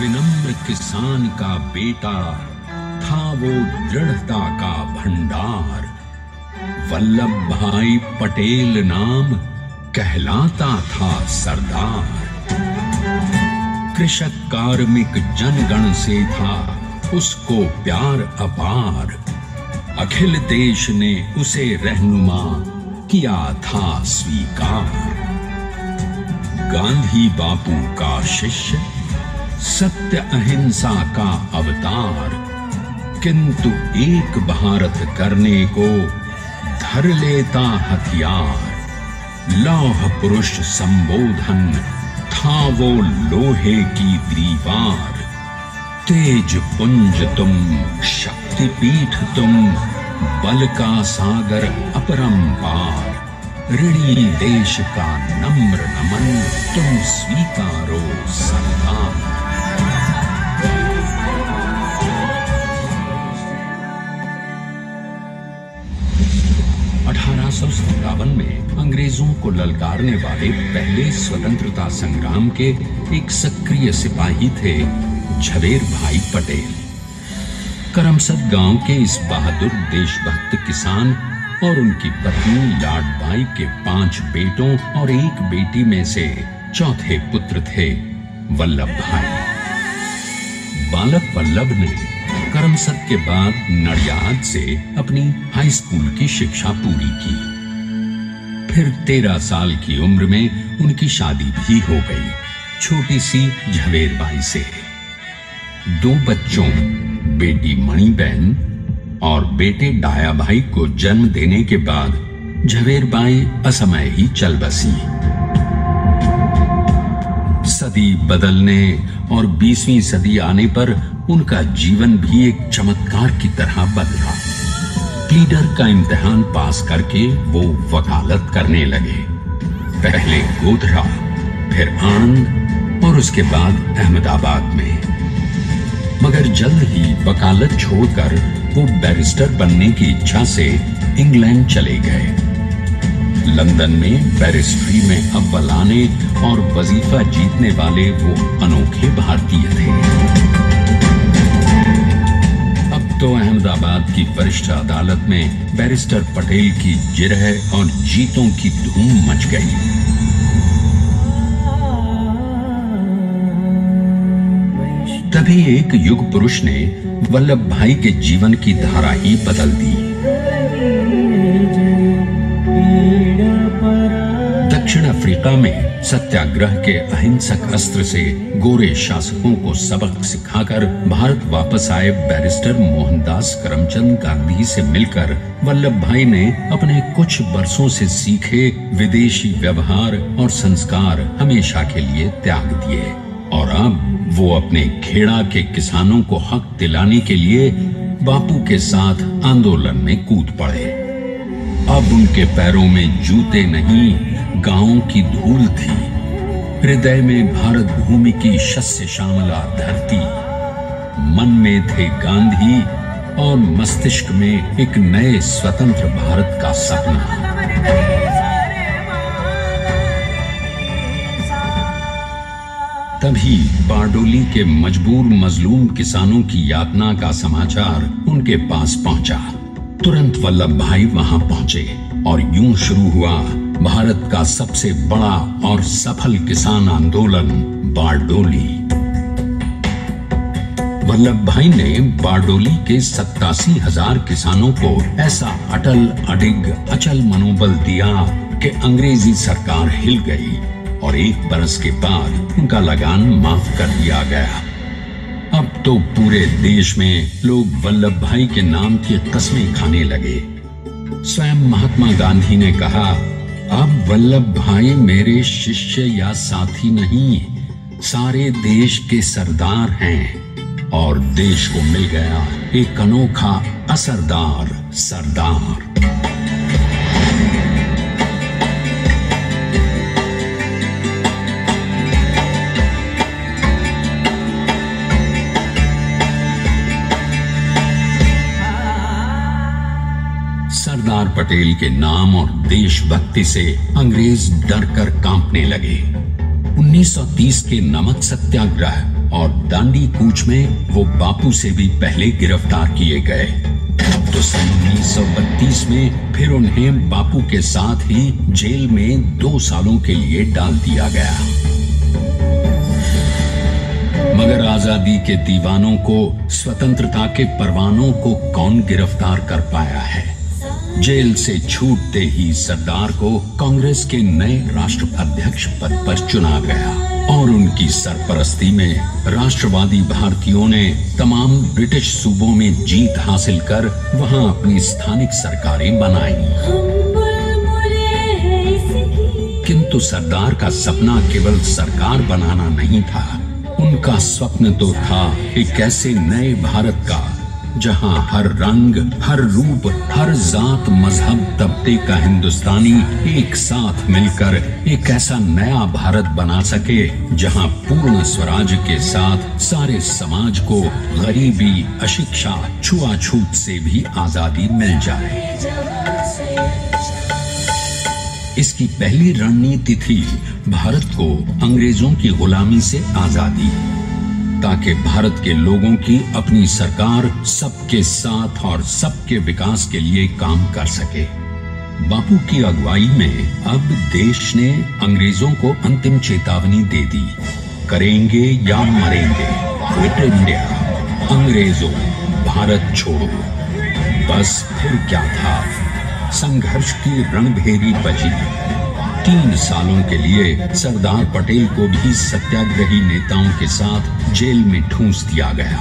विनम्र किसान का बेटा था वो दृढ़ता का भंडार। वल्लभ भाई पटेल नाम कहलाता था सरदार। कृषक कार्मिक जनगण से था उसको प्यार अपार। अखिल देश ने उसे रहनुमा किया था स्वीकार। गांधी बापू का शिष्य, सत्य अहिंसा का अवतार, किंतु एक भारत करने को धर लेता हथियार। लौह पुरुष संबोधन था वो लोहे की दीवार। तेज पुंज तुम, शक्ति पीठ तुम, बल का सागर अपरंपार। ऋणी देश का नम्र नमन तुम स्वीकारो सरदार। 1857 में अंग्रेजों को ललकारने वाले पहले स्वतंत्रता संग्राम के एक सक्रिय सिपाही थे झवेर भाई पटेल। करमसद गांव के इस बहादुर देशभक्त किसान और उनकी पत्नी लाडबाई के 5 बेटों और 1 बेटी में से चौथे पुत्र थे वल्लभ भाई। बालक वल्लभ ने करमसद के बाद नडियाद से अपनी हाई स्कूल की शिक्षा पूरी की। फिर 13 साल की उम्र में उनकी शादी भी हो गई, छोटी सी झवेरबाई से। 2 बच्चों, बेटी मणिबेन और बेटे डाया भाई को जन्म देने के बाद झवेरबाई असमय ही चल बसी। सदी बदलने और 20वीं सदी आने पर उनका जीवन भी एक चमत्कार की तरह बदला। प्लीडर का इम्तिहान पास करके वो वकालत करने लगे। पहले गोधरा, फिर आणंद और उसके बाद अहमदाबाद में। मगर जल्द ही वकालत छोड़कर वो बैरिस्टर बनने की इच्छा से इंग्लैंड चले गए। लंदन में बैरिस्ट्री में अव्वल आने और वजीफा जीतने वाले वो अनोखे भारतीय थे। अब तो अहमदाबाद की वरिष्ठ अदालत में बैरिस्टर पटेल की जिरह और जीतों की धूम मच गई। तभी एक युग पुरुष ने वल्लभ भाई के जीवन की धारा ही बदल दी। दक्षिण अफ्रीका में सत्याग्रह के अहिंसक अस्त्र से गोरे शासकों को सबक सिखाकर भारत वापस आए बैरिस्टर मोहनदास करमचंद गांधी से मिलकर वल्लभ भाई ने अपने कुछ बरसों से सीखे विदेशी व्यवहार और संस्कार हमेशा के लिए त्याग दिए और अब वो अपने खेड़ा के किसानों को हक दिलाने के लिए बापू के साथ आंदोलन में कूद पड़े। अब उनके पैरों में जूते नहीं, गांवों की धूल थी। हृदय में भारत भूमि की शस्य श्यामला धरती। मन में थे गांधी और मस्तिष्क में एक नए स्वतंत्र भारत का सपना। तभी बारडोली के मजबूर मजलूम किसानों की यातना का समाचार उनके पास पहुंचा। तुरंत वल्लभ भाई वहां पहुंचे और यूं शुरू हुआ भारत का सबसे बड़ा और सफल किसान आंदोलन बारडोली। वल्लभ भाई ने बारडोली के 87,000 किसानों को ऐसा अटल अडिग अचल मनोबल दिया कि अंग्रेजी सरकार हिल गई और 1 बरस के बाद उनका लगान माफ कर दिया गया। अब तो पूरे देश में लोग वल्लभ भाई के नाम की कस्में खाने लगे। स्वयं महात्मा गांधी ने कहा, अब वल्लभ भाई मेरे शिष्य या साथी नहीं, सारे देश के सरदार हैं और देश को मिल गया एक अनोखा असरदार सरदार। सरदार पटेल के नाम और देशभक्ति से अंग्रेज डर कर कांपने लगे। 1930 के नमक सत्याग्रह और दांडी कूच में वो बापू से भी पहले गिरफ्तार किए गए। तो सन 1932 में फिर उन्हें बापू के साथ ही जेल में 2 सालों के लिए डाल दिया गया। मगर आजादी के दीवानों को, स्वतंत्रता के परवानों को कौन गिरफ्तार कर पाया है? जेल से छूटते ही सरदार को कांग्रेस के नए राष्ट्राध्यक्ष पद पर चुना गया और उनकी सरपरस्ती में राष्ट्रवादी भारतीयों ने तमाम ब्रिटिश सूबों में जीत हासिल कर वहां अपनी स्थानिक सरकारें बनाई। किंतु सरदार का सपना केवल सरकार बनाना नहीं था। उनका स्वप्न तो था एक ऐसे नए भारत का जहां हर रंग, हर रूप, हर जात, मजहब, तबके का हिंदुस्तानी एक साथ मिलकर एक ऐसा नया भारत बना सके जहां पूर्ण स्वराज के साथ सारे समाज को गरीबी, अशिक्षा, छुआछूत से भी आजादी मिल जाए। इसकी पहली रणनीति थी भारत को अंग्रेजों की गुलामी से आजादी, ताकि भारत के लोगों की अपनी सरकार सबके साथ और सबके विकास के लिए काम कर सके। बापू की अगुवाई में अब देश ने अंग्रेजों को अंतिम चेतावनी दे दी, करेंगे या मरेंगे, क्विट इंडिया, अंग्रेजों भारत छोड़ो। बस फिर क्या था, संघर्ष की रणभेरी बजी। 3 सालों के लिए सरदार पटेल को भी सत्याग्रही नेताओं के साथ जेल में ठूंस दिया गया।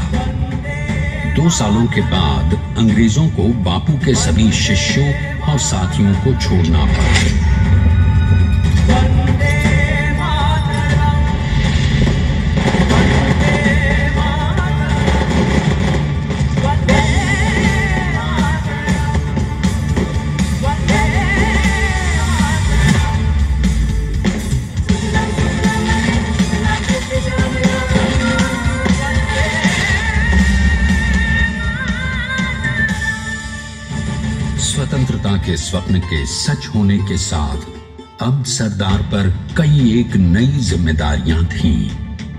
2 सालों के बाद अंग्रेजों को बापू के सभी शिष्यों और साथियों को छोड़ना पड़ा। स्वतंत्रता के स्वप्न के सच होने के साथ अब सरदार पर कई एक नई जिम्मेदारियां थीं।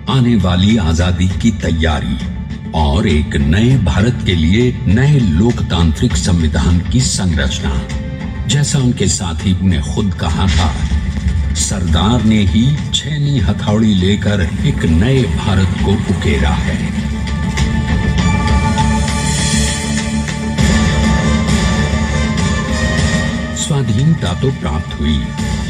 आने वाली आजादी की तैयारी और एक नए भारत के लिए नए लोकतांत्रिक संविधान की संरचना। जैसा उनके साथी ने खुद कहा था, सरदार ने ही 6वीं हथौड़ी लेकर एक नए भारत को उकेरा है। स्वाधीनता तो प्राप्त हुई,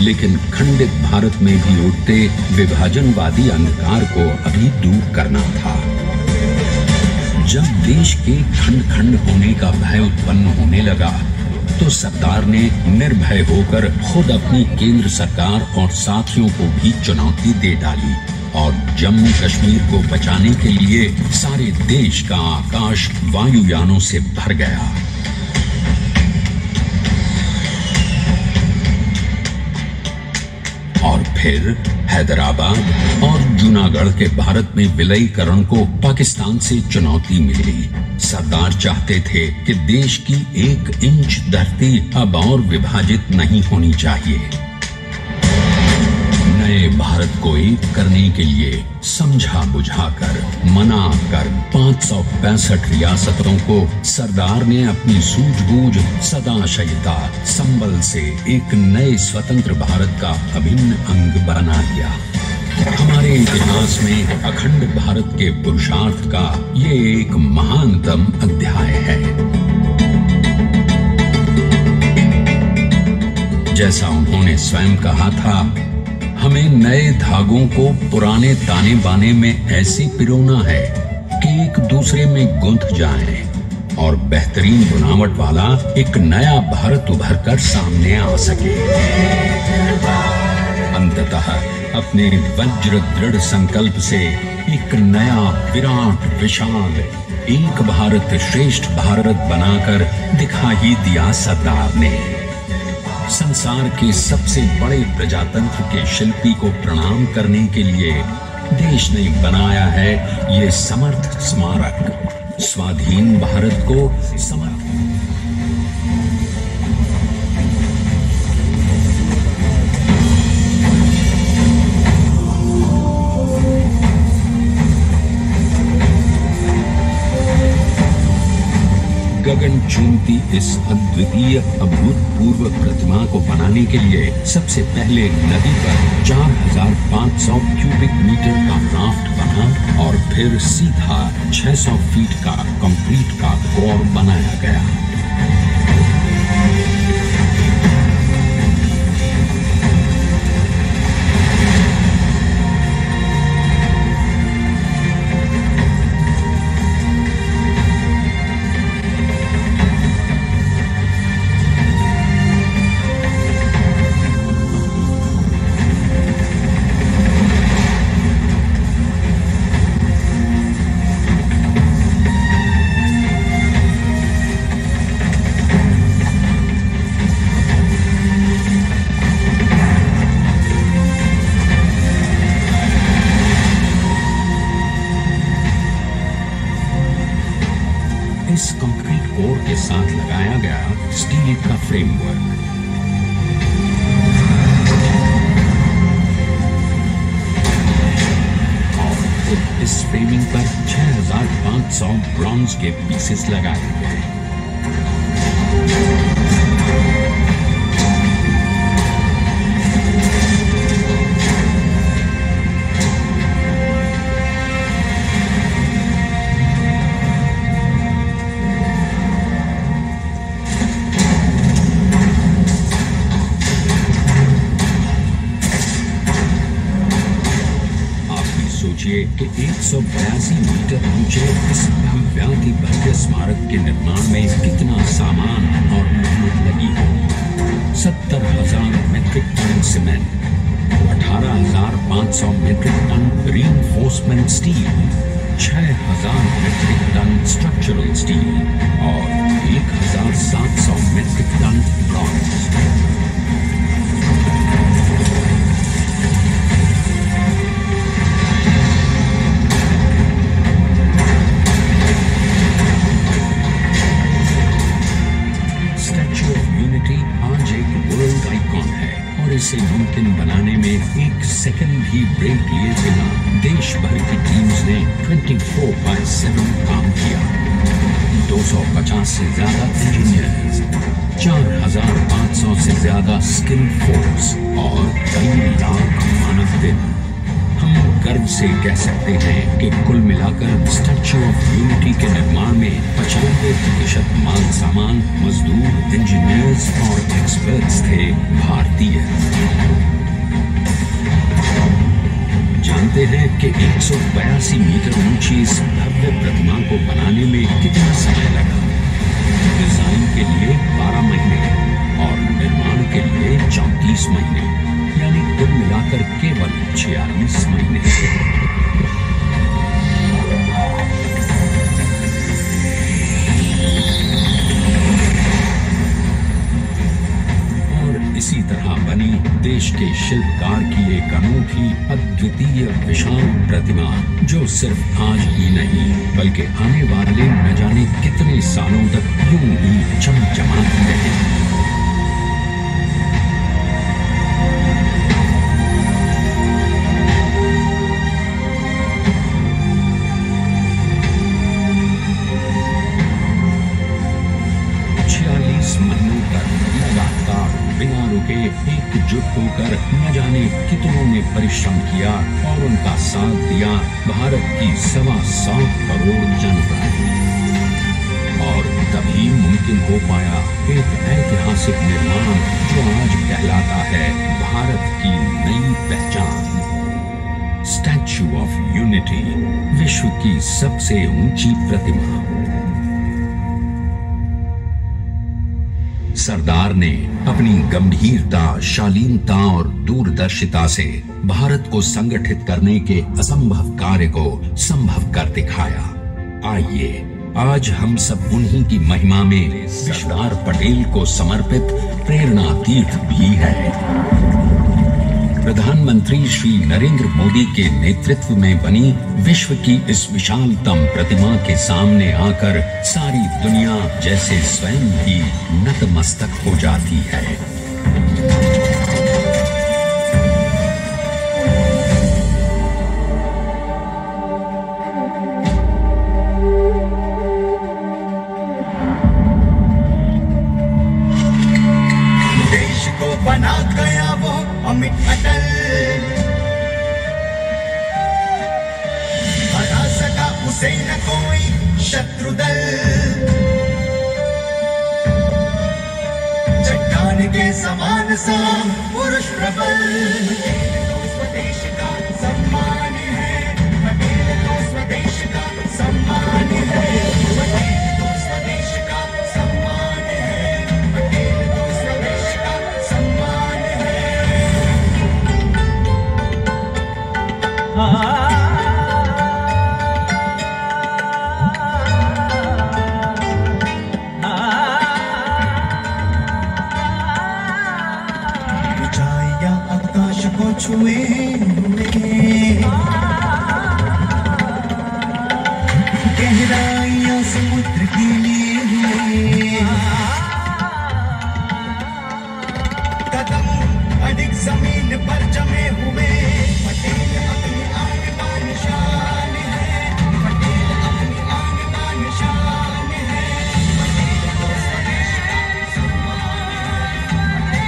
लेकिन खंडित भारत में भी उठते विभाजनवादी अंधकार को अभी दूर करना था। जब देश के खंड खंड होने का भय उत्पन्न होने लगा, तो सरदार ने निर्भय होकर खुद अपनी केंद्र सरकार और साथियों को भी चुनौती दे डाली और जम्मू कश्मीर को बचाने के लिए सारे देश का आकाश वायुयानों से भर गया। और फिर हैदराबाद और जूनागढ़ के भारत में विलयीकरण को पाकिस्तान से चुनौती मिली। सरदार चाहते थे कि देश की 1 इंच धरती अब और विभाजित नहीं होनी चाहिए। नए भारत को एक करने के लिए समझा बुझाकर, मना कर 565 रियासतों को सरदार ने अपनी सूझबूझ, सदाशयता, संबल से एक नए स्वतंत्र भारत का अभिन्न अंग बना दिया। हमारे इतिहास में अखंड भारत के पुरुषार्थ का ये एक महानतम अध्याय है। जैसा उन्होंने स्वयं कहा था, हमें नए धागों को पुराने ताने बाने में ऐसे पिरोना है कि एक दूसरे में गुंथ जाएं और बेहतरीन बनावट वाला एक नया भारत उभर कर सामने आ सके। अंततः अपने वज्र दृढ़ संकल्प से एक नया विराट विशाल एक भारत श्रेष्ठ भारत बनाकर दिखा ही दिया सरदार ने। संसार के सबसे बड़े प्रजातंत्र के शिल्पी को प्रणाम करने के लिए देश ने बनाया है ये समर्थ स्मारक, स्वाधीन भारत को समर्थ। गगन चूमती इस अद्वितीय अभूतपूर्व प्रतिमा को बनाने के लिए सबसे पहले नदी पर 4,500 क्यूबिक मीटर का राफ्ट बना और फिर सीधा 600 फीट का कंक्रीट का कोर बनाया गया। इस कंक्रीट कोर के साथ लगाया गया स्टील का फ्रेमवर्क। और इस फ्रेमिंग पर 6,500 ब्रॉन्ज के पीसेस लगाए गए। सोचिए कि 182 मीटर ऊंचे इस भव्याति भव्य स्मारक के निर्माण में कितना सामान और मेहनत लगी हो। 70,000 metric ton cement, 18,500 metric ton reinforcement steel, 6,000 metric ton structural steel और 1,700 मीट्रिक टन ब्रॉन्ज। आज एक वर्ल्ड आइकॉन है और इसे मुमकिन बनाने में एक सेकंड भी ब्रेक लिए बिना देश भर की टीम्स ने 24/7 काम किया। 250 से ज्यादा इंजीनियर्स, 4,500 से ज्यादा स्किल फोर्स और कई लाख मानव दिन। हम गर्व से कह सकते हैं कि कुल मिलाकर स्टैच्यू ऑफ यूनिटी के निर्माण में 95% माल सामान, मजदूर, इंजीनियर्स और एक्सपर्ट्स थे भारतीय। जानते हैं कि 182 मीटर ऊंची इस भव्य प्रतिमा को बनाने में कितना समय लगा? डिजाइन के लिए 12 महीने और निर्माण के लिए 34 महीने, यानी कुल मिलाकर केवल 46 महीने। और इसी तरह बनी देश के शिल्पकार की एक अनूठी अद्वितीय विशाल प्रतिमा, जो सिर्फ आज ही नहीं बल्कि आने वाले न जाने कितने सालों तक यूं ही चमचमाती रहेगी। बिना रुके एकजुट होकर न जाने कितनों ने परिश्रम किया और उनका साथ दिया भारत की 125 करोड़ जनता ने। और तभी मुमकिन हो पाया एक ऐतिहासिक निर्माण जो आज कहलाता है भारत की नई पहचान। स्टैच्यू ऑफ यूनिटी, विश्व की सबसे ऊंची प्रतिमा। सरदार ने अपनी गंभीरता, शालीनता और दूरदर्शिता से भारत को संगठित करने के असंभव कार्य को संभव कर दिखाया। आइए आज हम सब उन्हीं की महिमा में सरदार पटेल को समर्पित प्रेरणा तीर्थ भी है। प्रधानमंत्री श्री नरेंद्र मोदी के नेतृत्व में बनी विश्व की इस विशालतम प्रतिमा के सामने आकर सारी दुनिया जैसे स्वयं ही नतमस्तक हो जाती है। बना गया वो अमिट अटल, हरा सका उसे न कोई शत्रु दल, चट्टान के समान सा पुरुष प्रबल, स्वदेश का सम्मान है, पटेल तो स्वदेश का सम्मान है, पटेल तो स्वदेश का सम्मान है, पटेल तो स्वदेश का सम्मान है। ऊंचाइयां आकाश को छुए गहराइयां समुद्र के लिए कदम अधिक जमीन पर जमे हुए, पटेल अपनी आन का निशान है, पटेल अपनी आन का निशान है, पटेल तो स्वदेश का सम्मान है,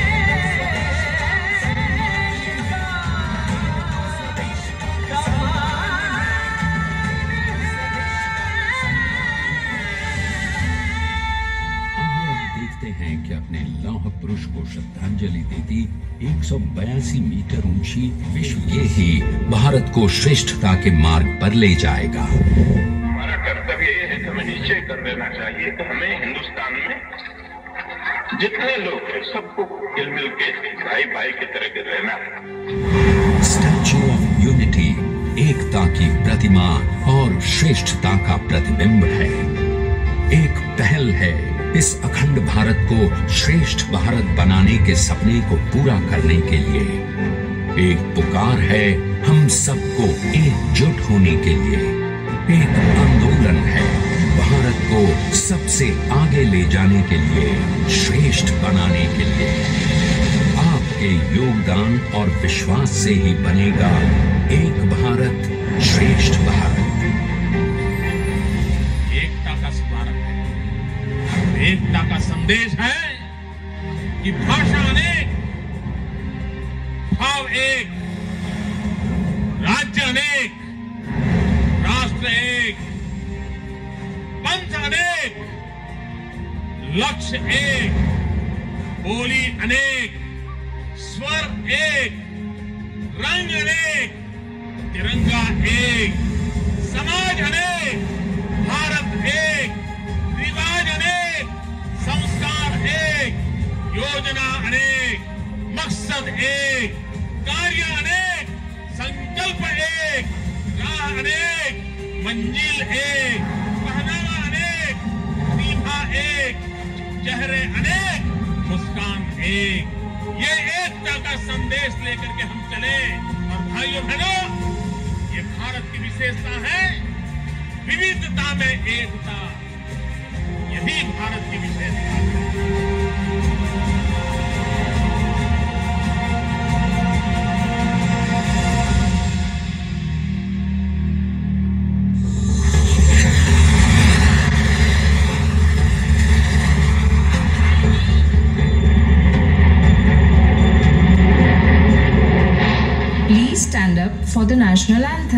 हैं कि अपने लौह पुरुष को श्रद्धांजलि देती 182 मीटर ऊंची विश्व ये ही भारत को श्रेष्ठता के मार्ग पर ले जाएगा। हमारा कर्तव्य ये है कि हमें निश्चय कर लेना चाहिए कि हमें हिंदुस्तान में जितने लोग हैं सबको मिल मिल के भाई भाई की तरह के रहना है। स्टैच्यू ऑफ यूनिटी एकता की प्रतिमा और श्रेष्ठता का प्रतिबिंब है, एक पहल है इस अखंड भारत को श्रेष्ठ भारत बनाने के सपने को पूरा करने के लिए। एक पुकार है हम सबको एकजुट होने के लिए, एक आंदोलन है भारत को सबसे आगे ले जाने के लिए, श्रेष्ठ बनाने के लिए। आपके योगदान और विश्वास से ही बनेगा एक भारत श्रेष्ठ भारत। एकता का संदेश है कि भाषा अनेक, भाव एक, राज्य अनेक, राष्ट्र एक, पंथ अनेक, लक्ष्य एक, बोली अनेक, स्वर एक, रंग अनेक, तिरंगा एक, समाज अनेक, भारत एक, रिवाज अनेक, संस्कार एक, योजना अनेक, मकसद एक, कार्य अनेक, संकल्प एक, राह अनेक, मंजिल एक, पहनावा अनेक, सीमा एक, चेहरे अनेक, मुस्कान एक। ये एकता का संदेश लेकर के हम चले। और भाइयों बहनों, ये भारत की विशेषता है, विविधता में एकता, यही भारत की विशेषता है। Please stand up for the national anthem.